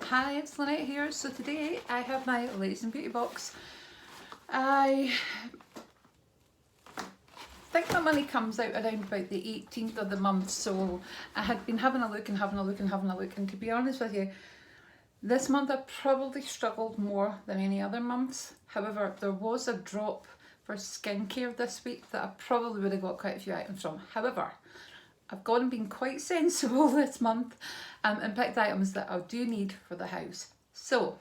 Hi, it's Lynette here. So today I have my Ladies and Beauty box. I think my money comes out around about the 18th of the month, so I had been having a look and to be honest with you, this month I probably struggled more than any other months. However, there was a drop for skincare this week that I probably would have got quite a few items from. However, I've gone and been quite sensible this month and picked items that I do need for the house. So,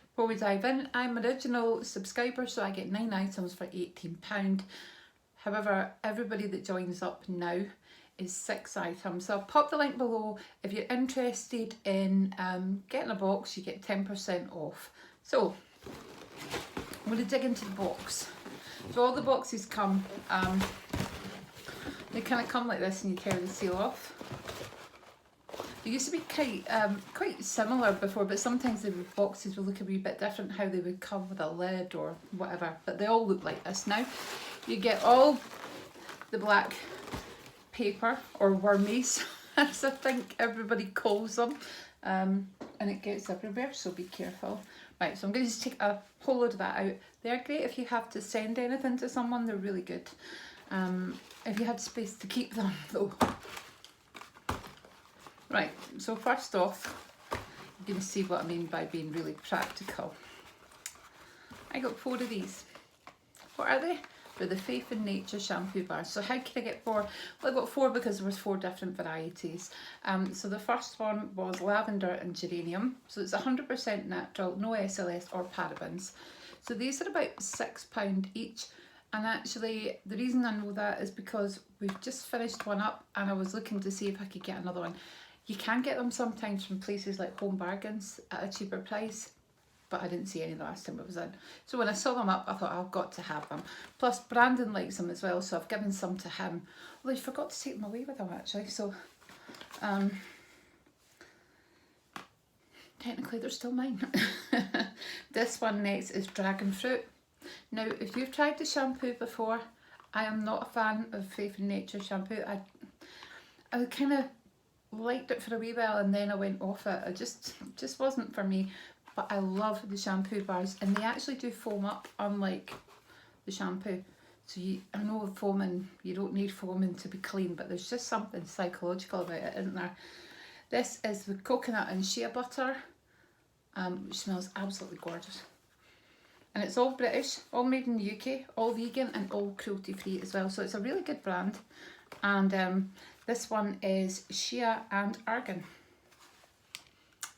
before we dive in, I'm an original subscriber, so I get 9 items for £18. However, everybody that joins up now is 6 items. So I'll pop the link below. If you're interested in getting a box, you get 10% off. So, I'm going to dig into the box. So all the boxes come, they kind of come like this and you tear the seal off. They used to be quite similar before, but sometimes the boxes would look a wee bit different, how they would come with a lid or whatever, but they all look like this now. You get all the black paper, or wormies, as I think everybody calls them, and it gets everywhere, so be careful. Right, so I'm going to just take a whole load of that out. They're great if you have to send anything to someone, they're really good. If you had space to keep them though. Right, so first off, you're going to see what I mean by being really practical. I got 4 of these. What are they? They're the Faith in Nature shampoo bars. So how could I get 4? Well, I got 4 because there was 4 different varieties. So the first one was lavender and geranium. So it's 100% natural, no SLS or parabens. So these are about £6 each. And actually, the reason I know that is because we've just finished one up and I was looking to see if I could get another one. You can get them sometimes from places like Home Bargains at a cheaper price, but I didn't see any the last time I was in. So when I saw them up, I thought I've got to have them. Plus Brandon likes them as well, so I've given some to him. Although he forgot to take them away with him actually, so technically they're still mine. This one next is Dragon Fruit. Now, if you've tried the shampoo before, I am not a fan of Faith in Nature shampoo. I kind of liked it for a wee while and then I went off it. It just wasn't for me. But I love the shampoo bars, and they actually do foam up, unlike the shampoo. So I know with foaming, you don't need foaming to be clean, but there's just something psychological about it, isn't there? This is the coconut and shea butter, which smells absolutely gorgeous. And it's all British, all made in the UK, all vegan and all cruelty free as well. So it's a really good brand. And this one is shea and argan.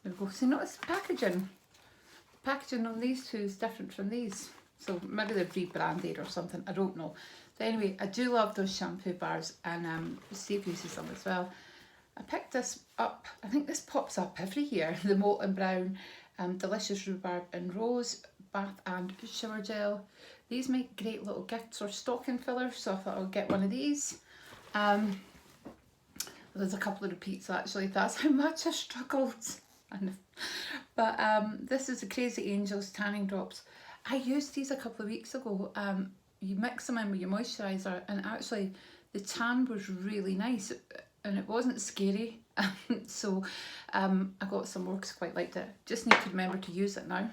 There we go. So notice the packaging. The packaging on these two is different from these. So maybe they're rebranded or something, I don't know. So anyway, I do love those shampoo bars, and Steve uses them as well. I picked this up, I think this pops up every year, the Molten Brown Delicious Rhubarb and Rose Bath and Shower Gel. These make great little gifts or stocking fillers, so I thought I'll get one of these. There's a couple of repeats actually, that's how much I struggled. But this is the Crazy Angels tanning drops. I used these a couple of weeks ago. You mix them in with your moisturiser, and actually the tan was really nice and it wasn't scary. So I got some more because I quite liked it. Just need to remember to use it now.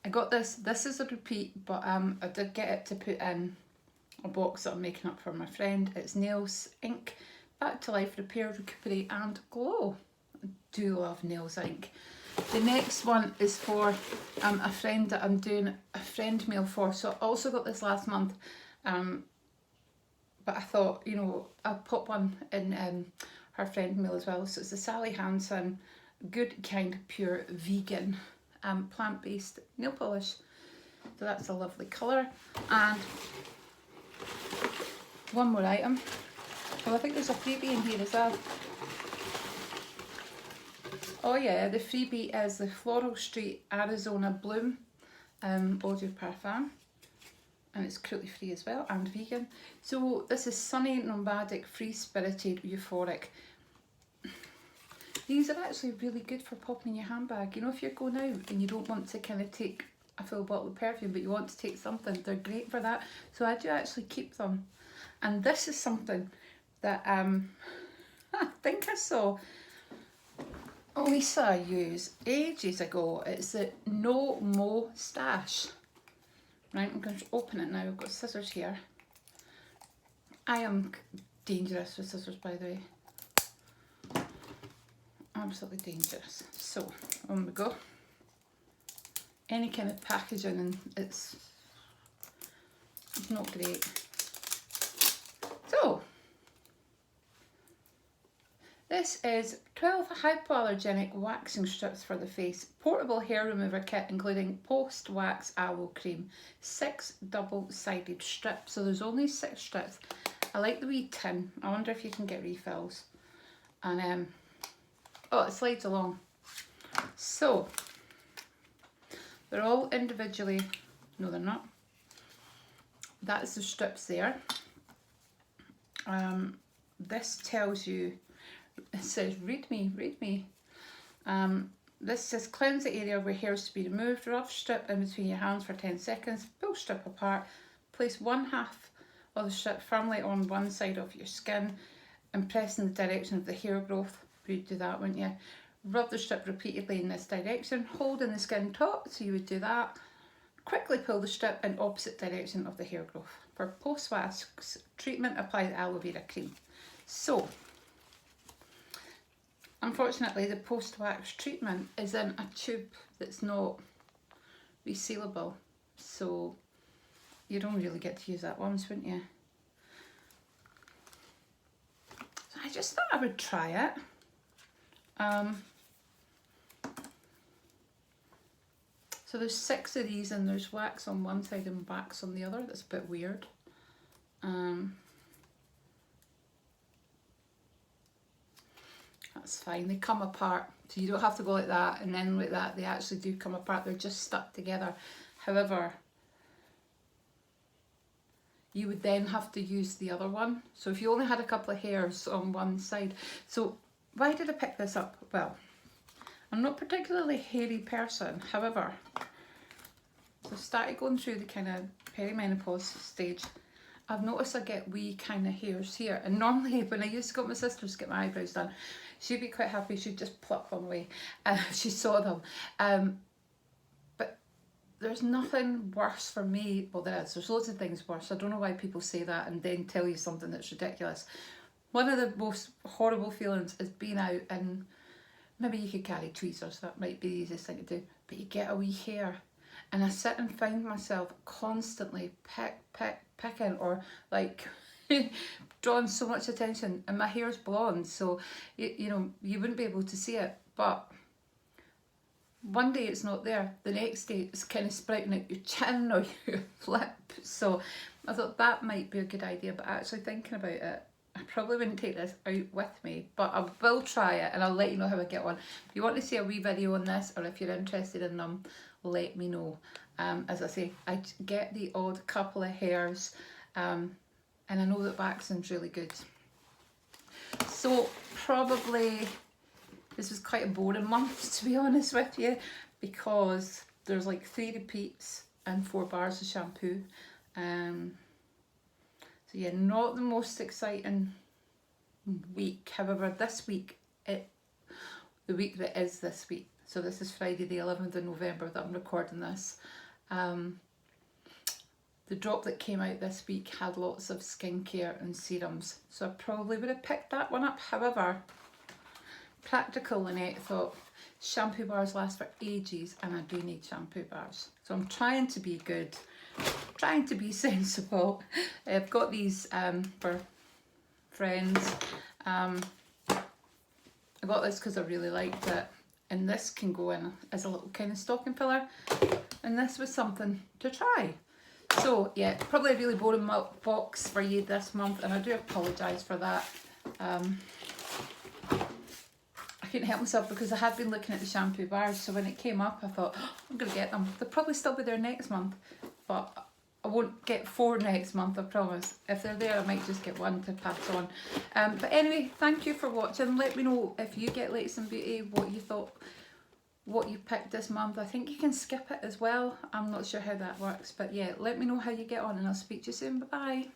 I got this is a repeat, but I did get it to put in a box that I'm making up for my friend. It's Nails Ink Back to Life Repair, Recuperate and Glow. I do love Nails Ink. The next one is for a friend that I'm doing a friend mail for. So I also got this last month, but I thought, you know, I'll pop one in her friend mail as well. So it's the Sally Hansen Good Kind Pure Vegan plant-based nail polish. So that's a lovely colour. And one more item. Well, I think there's a freebie in here as well. Oh yeah, the freebie is the Floral Street Arizona Bloom Eau de Parfum, and it's cruelty free as well and vegan. So this is Sunny, Nomadic, Free Spirited, Euphoric. These are actually really good for popping in your handbag. You know, if you're going out and you don't want to kind of take a full bottle of perfume, but you want to take something, they're great for that. So I do actually keep them. And this is something that I think I saw Lisa used ages ago. It's the No Mo Stash. Right, I'm going to open it now. I've got scissors here. I am dangerous with scissors, by the way. Absolutely dangerous. So, on we go. Any kind of packaging, and it's not great. So, this is 12 hypoallergenic waxing strips for the face, portable hair remover kit including post-wax aloe cream, 6 double-sided strips. So there's only 6 strips. I like the wee tin. I wonder if you can get refills. And oh, it slides along. So they're all individually, no they're not. That's the strips there. This tells you, it says read me. This says cleanse the area where hair is to be removed, rub strip in between your hands for 10 seconds, pull strip apart, place 1/2 of the strip firmly on one side of your skin and press in the direction of the hair growth. You'd do that, wouldn't you? Rub the strip repeatedly in this direction, hold in the skin taut, so you would do that. Quickly pull the strip in opposite direction of the hair growth. For post-wax treatment, apply the aloe vera cream. So, unfortunately, the post-wax treatment is in a tube that's not resealable, so you don't really get to use that once, wouldn't you? So I just thought I would try it. So there's 6 of these and there's wax on one side and wax on the other. That's a bit weird. That's fine, they come apart, so you don't have to go like that and then like that. They actually do come apart, they're just stuck together. However, you would then have to use the other one. So if you only had a couple of hairs on one side. So why did I pick this up? Well, I'm not particularly a hairy person, however, so I've started going through the kind of perimenopause stage. I've noticed I get wee kind of hairs here, and normally when I used to go to my sister's to get my eyebrows done, she'd be quite happy, she'd just pluck them away if she saw them. But there's nothing worse for me. Well, there's loads of things worse. I don't know why people say that and then tell you something that's ridiculous. One of the most horrible feelings is being out and maybe you could carry tweezers, that might be the easiest thing to do, but you get a wee hair and I sit and find myself constantly picking or like drawing so much attention, and my hair's blonde, so you know, you wouldn't be able to see it, but one day it's not there, the next day it's kind of sprouting out your chin or your lip. So I thought that might be a good idea, but actually thinking about it, I probably wouldn't take this out with me, but I will try it and I'll let you know how I get on. If you want to see a wee video on this, or if you're interested in them, let me know. As I say, I get the odd couple of hairs, and I know that waxing's really good. So probably this was quite a boring month, to be honest with you, because there's like 3 repeats and 4 bars of shampoo. So yeah, not the most exciting week. However, this week, the week that is this week, so this is Friday the 11th of November that I'm recording this, the drop that came out this week had lots of skincare and serums, so I probably would have picked that one up. However, practical Lynette thought shampoo bars last for ages and I do need shampoo bars, so I'm trying to be good, trying to be sensible. I've got these for friends. I got this because I really liked it, and this can go in as a little kind of stocking filler, and this was something to try. So yeah, probably a really boring box for you this month, and I do apologise for that. I couldn't help myself because I had been looking at the shampoo bars, so when it came up I thought, oh, I'm going to get them. They'll probably still be there next month, but I won't get 4 next month, I promise. If they're there, I might just get 1 to pass on. But anyway, thank you for watching. Let me know if you get Latest in Beauty, what you thought, what you picked this month. I think you can skip it as well. I'm not sure how that works, but yeah, let me know how you get on and I'll speak to you soon. Bye bye.